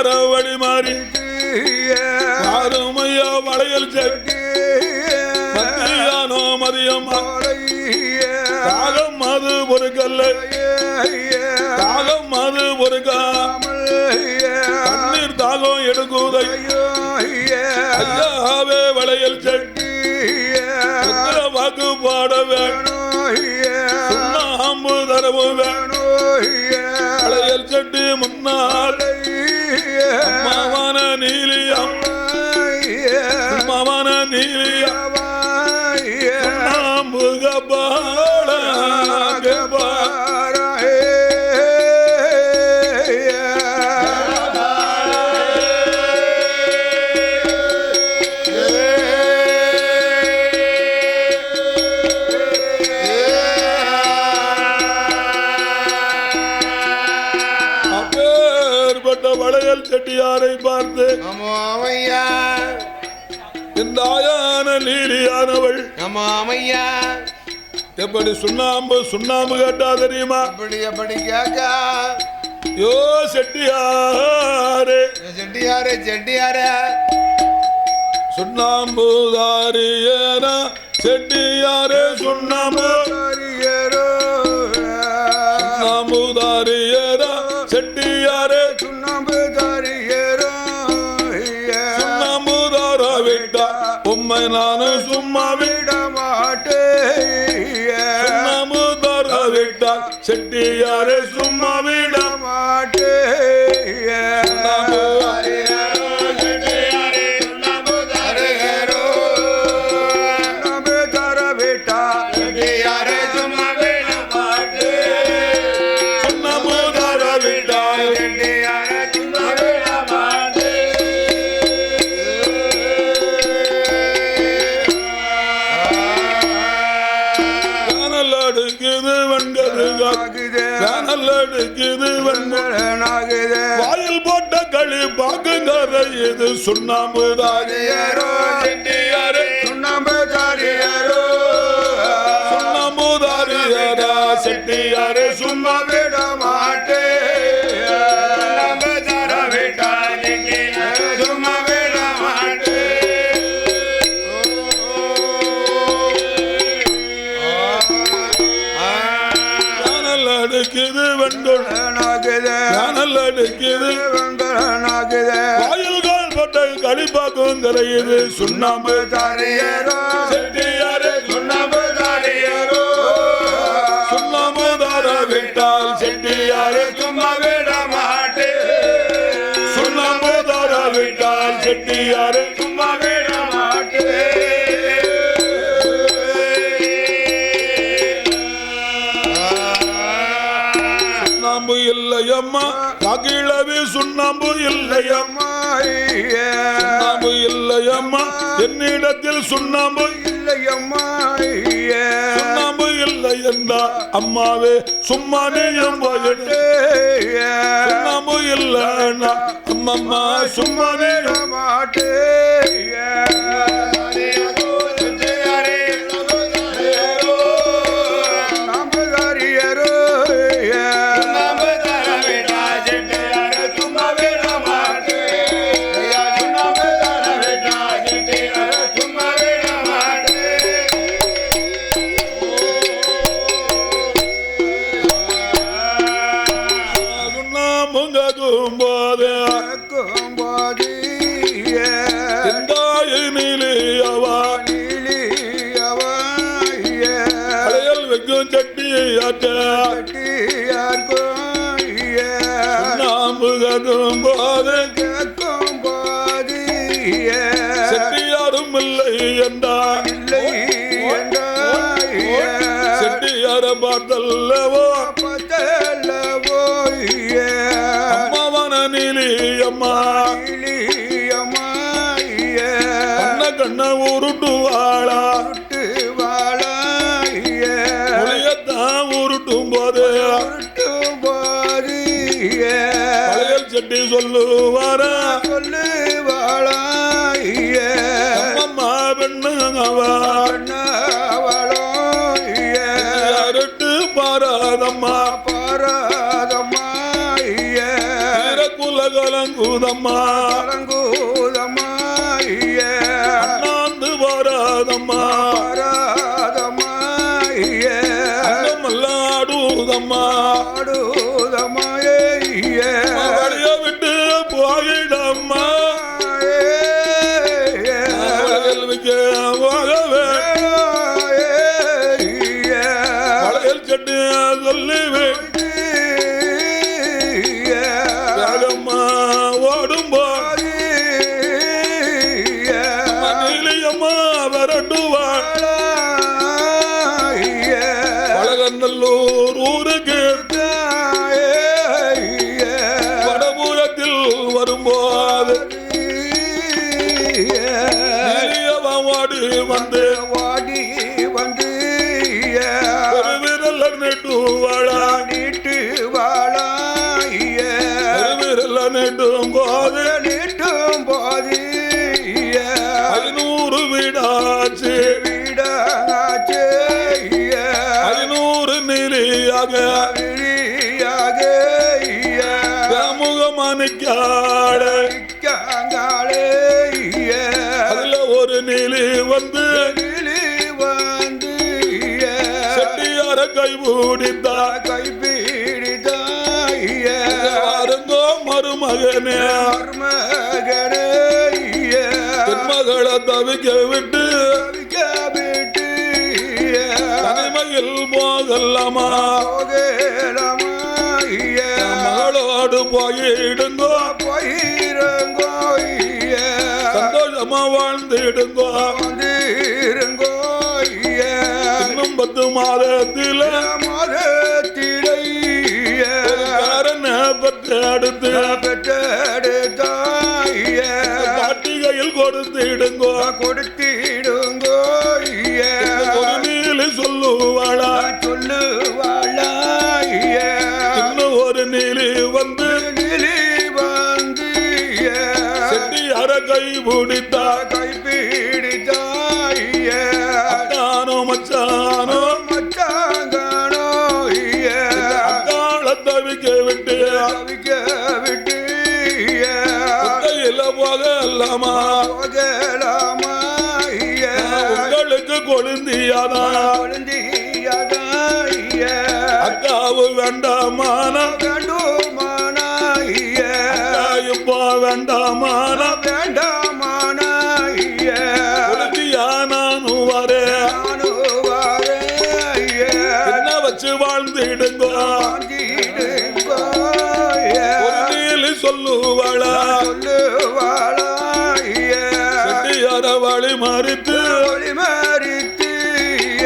வார வழி மாறி ஆறுமையா வளையல் செட்டி மத்தியானோ மதியம் தாகம் அது ஒரு கல்ல தாகம் அது ஒரு கண்ணீர் தாகம் எடுக்குதை ஐயாவே வளையல் செட்டி வாக்கு பாட வேணும் சுண்ணாம்பு தரவு வேணும் வளையல் செட்டி முன்னாள் அம்மாவான நீலியம் அம்மாவான நீலியம் சுண்ணாம்பு கபால வளையல் செட்டியாரை பார்த்து இந்த ஆயான நீலியானவள் எப்படி சுண்ணாம்பு சுண்ணாம்பு கேட்டா தெரியுமா? எப்படி கேக்கா யோ செட்டியாரே செட்டியாரே செட்டியாரே சுண்ணாம்பு தாரியேனா செட்டியாரே சுண்ணாம்பு சுண்ணாம்பு தாரியேனா செட்டியாரே சுண்ணாம்பு தாரியேரோ சுண்ணாம்பு தார விட்டா உம்மை நானு சும்மா விட மாட்டேன் சுண்ணாம்பு தார விட்டா செட்டியாரே சும்மா விட மாட்டேன் சுண்ணாம்பு வாயில் போட்ட களி பாக்குங்கற இது சுண்ணாம்பு தாரியரோ செட்டியாரே சுண்ணாம்பு தாரியரோ சுண்ணாம்பு தாரியரா செட்டியாரே சும்மா விட மாட்டேன் சுண்ணாம்பு தார விட்டா சும்மா விட மாட்டேன் அடுக்குது வெண்கொள் அடுக்குது வாயில்கள் பட்ட கழிப்பாக்குங்கிற இது சுண்ணாம்பு தாரியரோ செட்டியாரே சுண்ணாம்பு தாரியரோ சுண்ணாம்பு தார விட்டால் செட்டியாரே சும்மா விட மாட்டேன் சுண்ணாம்பு தார விட்டால் செட்டியாரே சும்மா விட மாட்டேன் சுண்ணாம்பு இல்லையம்மா அகிழவி சுண்ணாம்பு இல்லையம்மா சுண்ணாம்பு இல்லையம்மா என்னிடத்தில் சுண்ணாம்பு இல்லையம்மா சுண்ணாம்பு இல்லை என்றா அம்மாவே சும்மா நீயும் போயிட்டு சுண்ணாம்பு இல்லைன்னா அம்மம்மா சும்மா நீயும் செட்டியாரும் இல்லை என்றா செட்டியார பார்த்தல்லவோ அம்மாவான நீலியம்மா கண்ண கண்ண உருட்டுவாளா புளியத்தான் உருட்டும் போது வளையல் செட்டி சொல்லுவாரா அம்மா பெண்ணுங்கவா பாராதம்மா பாராதம்மா குலகலங்குது கலங்குதம்மா கலங்குதம்மா அண்ணாந்து வராதம்மா வராதம்மா அண்ணமல்லாடுதம்மா ஆடுதம்மா வழிய விட்டு போயிடம்மா கேள்விக்கு போகவே வளையல் சட்டு சொல்லுவே வேகம்மா ஓடும்போ நீலியம்மா வரட்டுவாள் பழகநல்லூர் ஊருக்கு வடபுறத்தில் வரும்போது நீலியவாடி வந்து வாடி வந்து ஒரு விரல் நெட்டுவாளா நீட்டு வாழா ஒரு விரல் நெட்டும் போது நீட்டும் போது 500 வீடாச்சு வீடாச்சு 500 நீலியாக முகமானிக்காட காங்காளே அதுல ஒரு நீலி வந்து வந்து செட்டியார கை பிடித்தா கைப்பீடிதாய அருங்கோ மருமகனே மருமகனே மகளை தவிக்க விட்டு விட்டு தனிமையில் போகலாமா போகலாமாய மகளோடு போயிடுங்கோ போயிருங்கோ சந்தோஷமா வாழ்ந்துடுங்கோ வந்திருங்கோ இன்னும் 10 மாதத்தில மரத்திலேய காரன பெற்றெடுத்து பெற்றெடுத்தாய காட்டிகையில் கொடுத்திடுங்கோ கொடுத்திடுங்கோ ஒரு நீலி சொல்லுவாளா சொல்லுவாளாய இன்னும் ஒரு நீலி வந்து நிலி வந்து செட்டியார கை பிடித்தா கைப்பீடித்தாய அத்தானோ மச்சானோ மச்சாங்கானோ அக்காள தவிக்க விட்டு தவிக்க விட்டு கையில போகலாமா போகலாமா உங்களுக்கு கொழுந்தியாதா கொழுந்தியதாய அக்காவு வேண்டாமானா வேண்டுமானாய இப்போ வேண்டாமானா வேண்டாமானாய கொழுந்தியா நானும் வரேன் நானுவாரைய என்ன வச்சு வாழ்ந்துடுங்கோ ஒரு நீலி சொல்லுவாளா சொல்லுவாளாய செட்டியார வழி மறித்து ஒளிமறித்து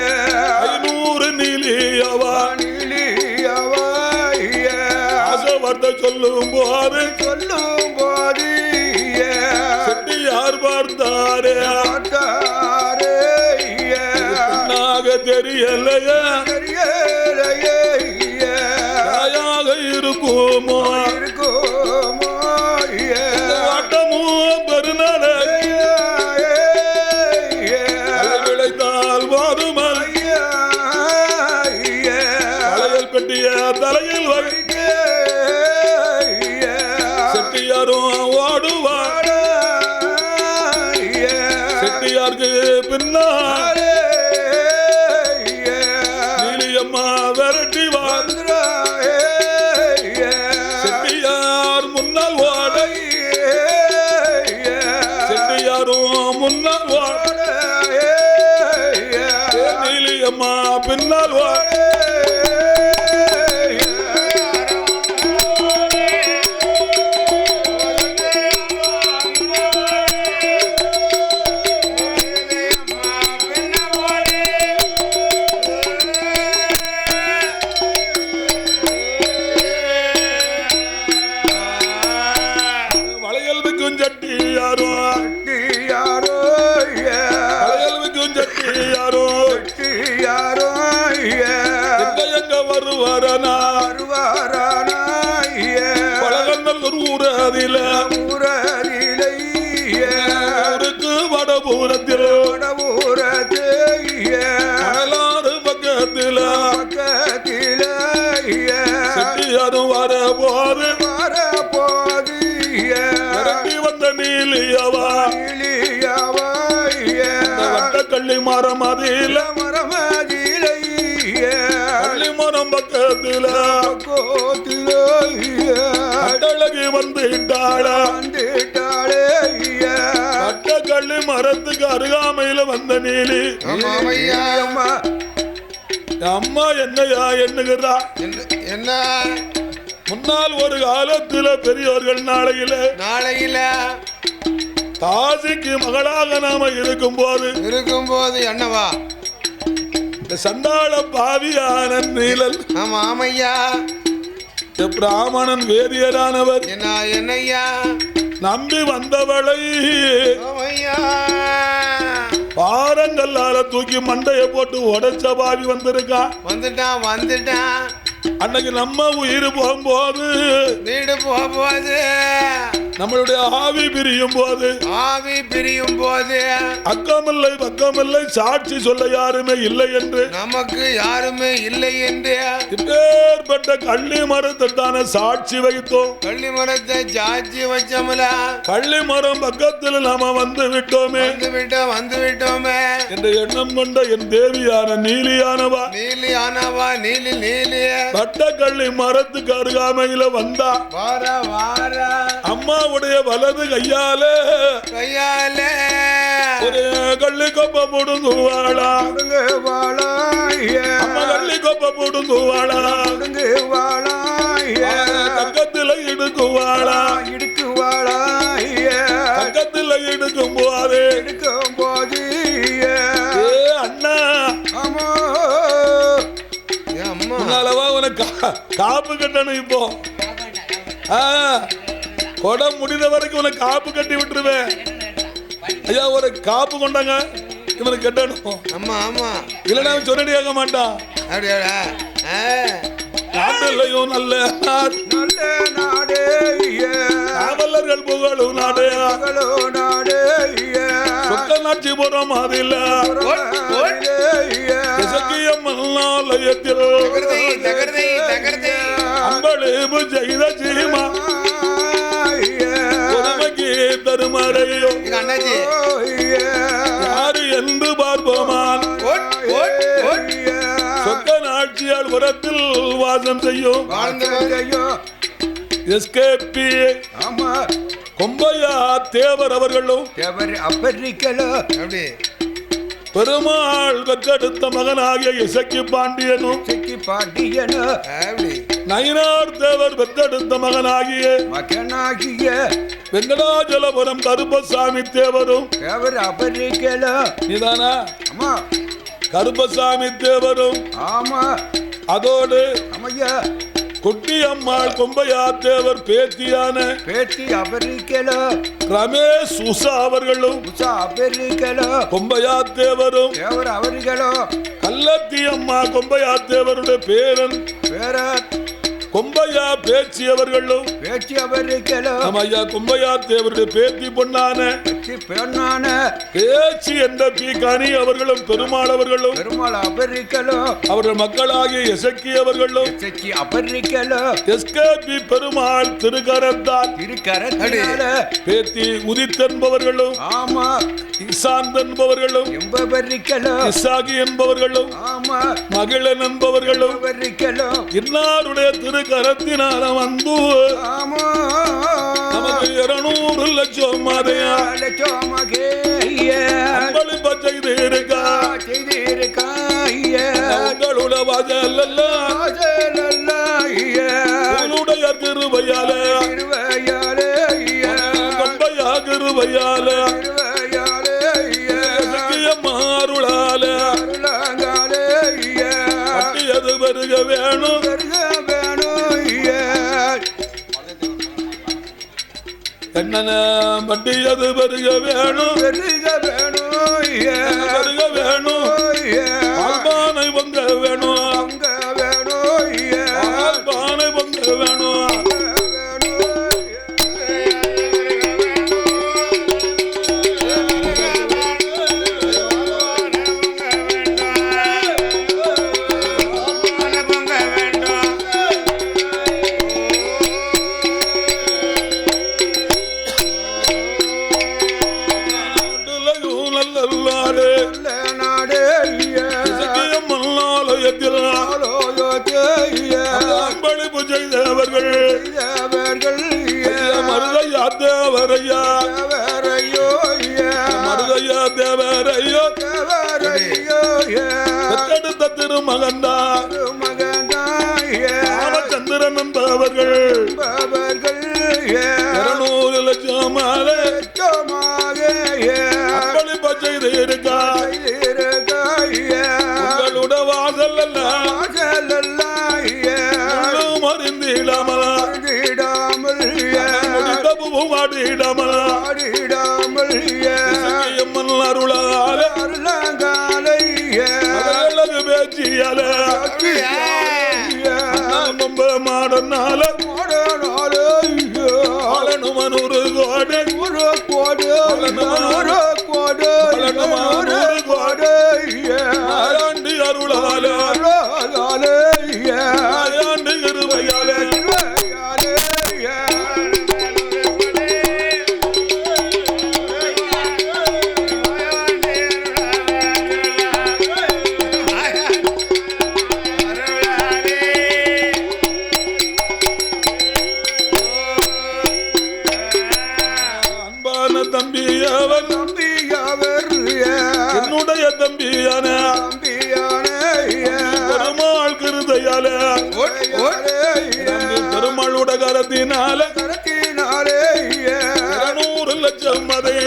500 நீலியவா நிலியவாய ஆசைவார்த்தை சொல்லும் போது சொல்லும் போது செட்டியார் பார்த்தாரே பார்த்தாரேய நாக தெரியலையே தெரியலையே தாயாக இருக்குமோ இருக்குமோ ஆட்டமும் பெருநடை விளைத்தால் போதுமல் வளையல் பெட்டிய தலையில் வை செட்டியாரும் ஓடுவார் செட்டியாருக்கு பின்னால் நீலியம்மா விரட்டிவார் செட்டியார் முன்னால் ஓட செட்டியாரும் முன்னால் ஓட நீலியம்மா பின்னால் ஓட வளையல் விக்கும் சட்டியாரும் வளையல் விக்கும் சட்டியாரும் எங்க வருவாரனா பழகநல்லூர் ஊரதில ஊருக்கு வடபூரத்தில் மணலாறு பக்கத்தில் செட்டியாரும் வர போது மரமதில மரம் பக்கத்துல அட்டழகி வந்துட்டாளா கள்ளி மரத்துக்கு அருகாமையில வந்த நீலி அம்மா என்னையா எண்ணுகிறா என்ன முன்னால் ஒரு காலத்துல பெரியோர்கள் நாளையில தாசிக்கு மகளாக நாம இருக்கும் போது என்னவா இந்த சண்டாள பாவியான நீலல் ஆமையா பிராமணன் வேதியரானவர் என்னையா நம்பி வந்தவளை பாரங்கல்லால தூக்கி மண்டைய போட்டு உடைச்ச பாவி வந்துட்டான் அன்னைக்கு நம்ம உயிர் போகும்போது வீடு போகும்போது நம்மளுடைய ஆவி பிரியும் போது அக்கமில்லை பக்கமில்லை சாட்சி சொல்ல யாருமே இல்லை என்று நமக்கு யாருமே இல்லை என்று இப்பேற்பட்ட கள்ளி மரத்தான சாட்சி வைத்தோம் கள்ளி மரத்தை சாட்சி வச்சோம்ல கள்ளி மரம் பக்கத்தில் நாம வந்து விட்டோமே என்ற எண்ணம் கொண்ட என் தேவியான நீலியானவா நீலி பட்ட கள்ளி மரத்துக்கு அருகாமையில வந்தா அம்மாவுடைய வலது கையாலே ஒரு கள்ளி கொப்ப முடுங்குவாளா அம்மா கள்ளி கொப்ப முடுங்குவாளா பக்கத்துல இடுக்குவாளா பக்கத்துல இடுக்கும் போது அண்ணா முன்னாலவா உனக்கு காப்பு கட்டணும் இப்போ கொடம் முடிந்த வரைக்கும் உனக்கு காப்பு கட்டி விட்டுருவேன் ஐயா ஒரு காப்பு கொண்டாங்க இவனுக்கு கட்டணும் இல்லைன்னா சொன்னடி ஆக மாட்டான் நாட்டிலையும் நல்ல காவலர்கள் புகழும் நாடையா சொக்க நாட்சி புறம் அதில் ஆலயத்தில் அம்பளிப்பு செய்த சீமா தருமறையோ யாரு என்று பார்ப்போமான் சொக்க நாட்சியால் புறத்தில் வாசம் செய்யும் எஸ்கேபி கொம்பையா தேவர் அவர்களும் பெருமாள் பெற்றெடுத்த மகனாகிய இசக்கி பாண்டியனும் நயினார் தேவர் பெற்றெடுத்த மகனாகிய வெங்கடாஜலபுரம் கருப்பசாமி தேவரும் நீதானா கருப்பசாமி தேவரும் அதோடு குட்டி அம்மாள் கொம்பையா தேவர் பேத்தியான ரமேஷ் உஷா அவர்களும் கொம்பையா தேவரும் கள்ளத்தி அம்மா கொம்பையா தேவருடைய பேரன் கொம்பையா பேச்சி அவர்களும் ஐயா கொம்பையா தேவருடைய பேத்தி பொண்ணான பேச்சி என்ற பீகானி அவர்களும் பெருமாள் அவர்களும் அவர்கள் மக்களாகிய எசக்கி அவர்களும் எஸ்கேபி பெருமாள் திருக்கரத்தால் பேத்தி உதித்தென்பவர்களும் இசாந்த் என்பவர்களும் இசாகி என்பவர்களும் மகிழன் என்பவர்களும் இன்னாருடைய திருக்கரத்தினால வந்து நமக்கு 200 லட்சம் மாதையா அன்பளிப்ப செய்திருக்கா உங்களுடைய உங்களுடைய கிருபையால கொம்பையா கிருபையால மாறுளால அது வருக வேணும் என்னன பண்டியது வருக வேணும் வருக வேணும் பானை பொங்க வேணும் பானை பொங்க வேணும் நாடு அன்பளிப்பு செய்தவர்கள் தேவர்கள் மருதையா தேவரையா தேவரையோ மருதையா தேவரையோ தேவரையோ பெற்றெடுத்த திருமகன்தான் மகனாய ராமச்சந்திரன் என்பவர்கள் பவர்கள் 200 லட்சம் மாலை அன்பளிப்பு செய்திருக்கார் உங்களோட வாசல் எல்லாம் அறிந்திடாமலா வாடிடாமலா அம்மன் அருளால பேச்சியால மாடனால ஆளனுமனூறு கோடு ஆயாண்டி அருளால ஆயாண்டி இருவையால அன்பான தம்பியவன் என்னுடைய தம்பியான பெருமாள் கிருதையால பெருமாளுட கரத்தினால 200 லட்சம் மதே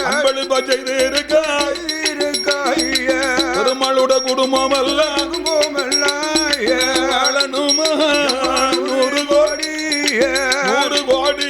அன்பளிப்பா செய்திருக்க பெருமாளுட குடும்பம் எல்லாம் 100 கோடி 100 கோடி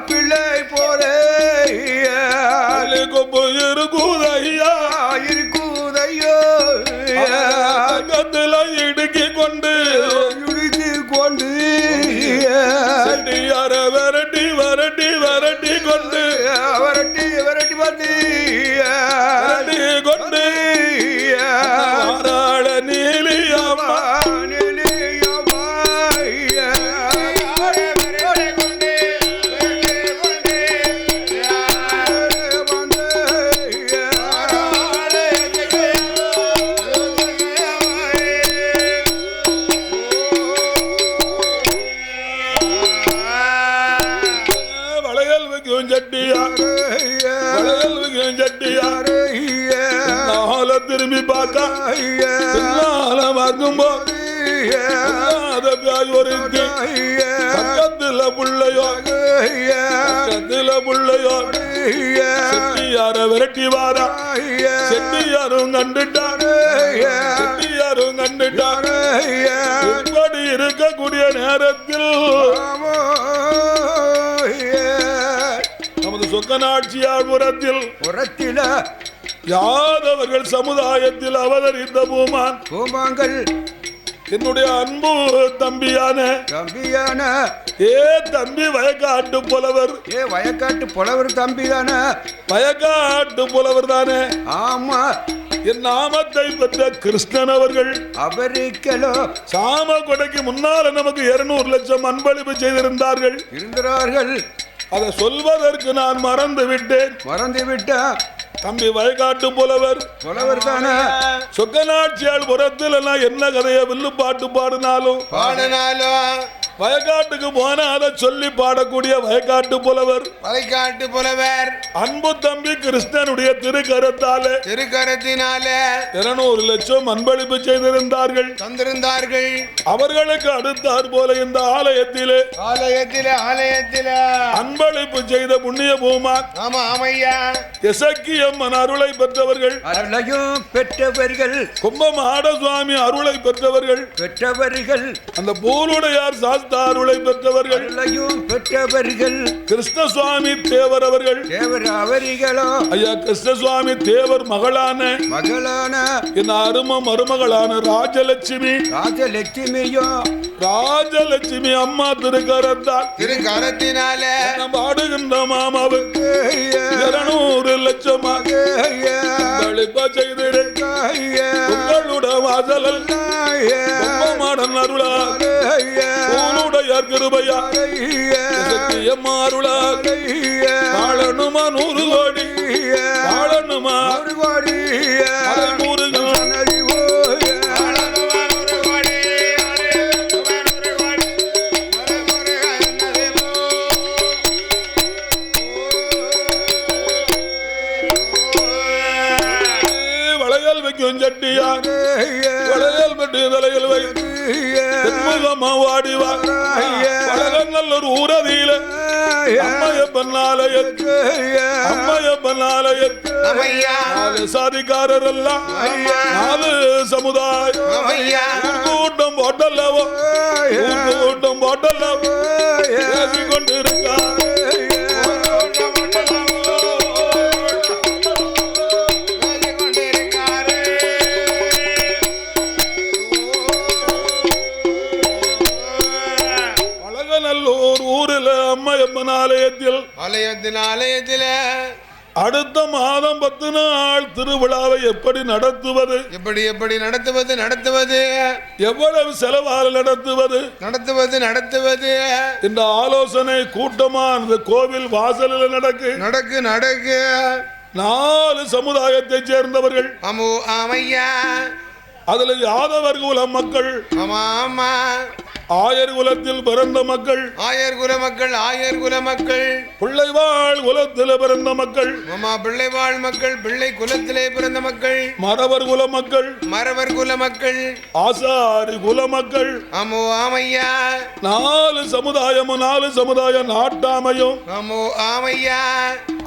பிள்ளை போல இருக்குதையா இடுக்கி கொண்டு விரட்டி விரட்டி விரட்டி கொண்டு கொண்டு நீலியம்மா திரும்பி பார்த்தா பக்கத்துல புள்ளையோ செட்டியார விரட்டி வாரா செட்டியாரும் கண்டுட்டாரு இப்படி இருக்கக்கூடிய நேரத்தில் நமது சொக்கநாட்சியார் புறத்தில் யாதவர்கள் சமுதாயத்தில் அவதரித்த பூமான்கள் என்னுடைய அன்பு தம்பியான தம்பி வயக்காட்டு புலவர் தம்பிதான வயக்காட்டு புலவர் தானே ஆமா என் நாமத்தை பெற்ற கிருஷ்ணன் அவர்கள் அவருக்கோ சாம கொடைக்கு முன்னால நமக்கு 200 லட்சம் அன்பளிப்பு செய்திருந்தார்கள் அதை சொல்வதற்கு நான் மறந்து விட்டேன் தம்பி வயக்காட்டு புலவர் தானே சொக்கநாட்சியால் புறத்தில் எல்லாம் என்ன கதையை வில்லு பாட்டு பாடினாலும் வயக்காட்டுக்கு போன அதை சொல்லி பாடக்கூடிய வயக்காட்டு புலவர் வளைகாட்டு புலவர் அன்பு தம்பி கிருஷ்ணனுடைய திருக்கரத்தாலே திருக்கரத்தினாலே 200 லட்சம் அன்பளிப்பு செய்திருந்தார்கள் தந்திருந்தார்கள். அவர்களுக்கு அடுத்தாற் போல இந்த ஆலயத்திலே ஆலயத்தில அன்பளிப்பு செய்த புண்ணிய பூமான் ஆமா ஆமையா எசக்கியம்மன் அருளை பெற்றவர்கள் அருளையும் பெற்றவர்கள் கும்பமாட சுவாமி அருளை பெற்றவர்கள் அந்த பூலுடையார் சாஸ்தா அருளை பெற்றவர்கள் அருளையும் பெற்றவர்கள் கிருஷ்ணசுவாமி தேவர் அவர்கள் தேவர் அவர்களோ ஐயா கிருஷ்ணசுவாமி தேவர் மகளான என் அரும மருமகளான ராஜலட்சுமி அம்மா திருக்கரத்தினாலே பாடுகின்ற மாமாவுக்கு 200 லட்சமாக செய்திருக்க உங்களுடைய வாசலில் கும்பமாடன் அருளால் பூலுடையார் கிருபையா அருளால் வாழணுமா 100 கோடி வாழணுமா 100 கோடி வளையல் வைக்கும் சட்டியார் வளையல் பெட்டி தலையில் வைத்து வாடிவா நல்லூர் ஊரதியில அம்மையப்பன் ஆலயத்து சாதிக்காரர் எல்லாம் 4 சமுதாயம் கூட்டம் போட்டல்லவோ பேசிக் கொண்டிருக்கார். நல்லூர் ஊரில் அம்மையம்மன் ஆலயத்தில் அடுத்த மாதம் 10 நாள் திருவிழாவை எப்படி நடத்துவது எவ்வளவு செலவால் நடத்துவது இந்த ஆலோசனை கூட்டமா அந்த கோவில் வாசலில் நடக்கு 4 சமுதாயத்தைச் சேர்ந்தவர்கள் அதுல யாதவர் குல மக்கள் ஆயர் குலத்தில் பிறந்த மக்கள் பிள்ளைவாழ் குலத்தில் பிறந்த மக்கள் பிள்ளை குலத்திலே பிறந்த மக்கள் மறவர் குல மக்கள் ஆசாரி குல மக்கள் 4 சமுதாய நாட்டாமையும்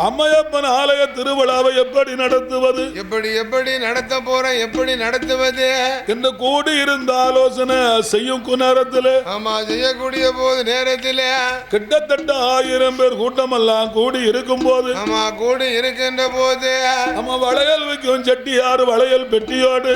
அம்மையப்பன் ஆலய திருவிழாவை எப்படி நடத்துவது என்று கூடி இருந்த ஆலோசனை செய்யும் நேரத்தில் செய்யக்கூடிய போது நேரத்தில் கிட்டத்தட்ட 1000 பேர் கூட்டமெல்லாம் கூடி இருக்கும் போது இருக்கின்ற போது நம்ம வளையல் வைக்கும் செட்டியார் வளையல் பெட்டியோடு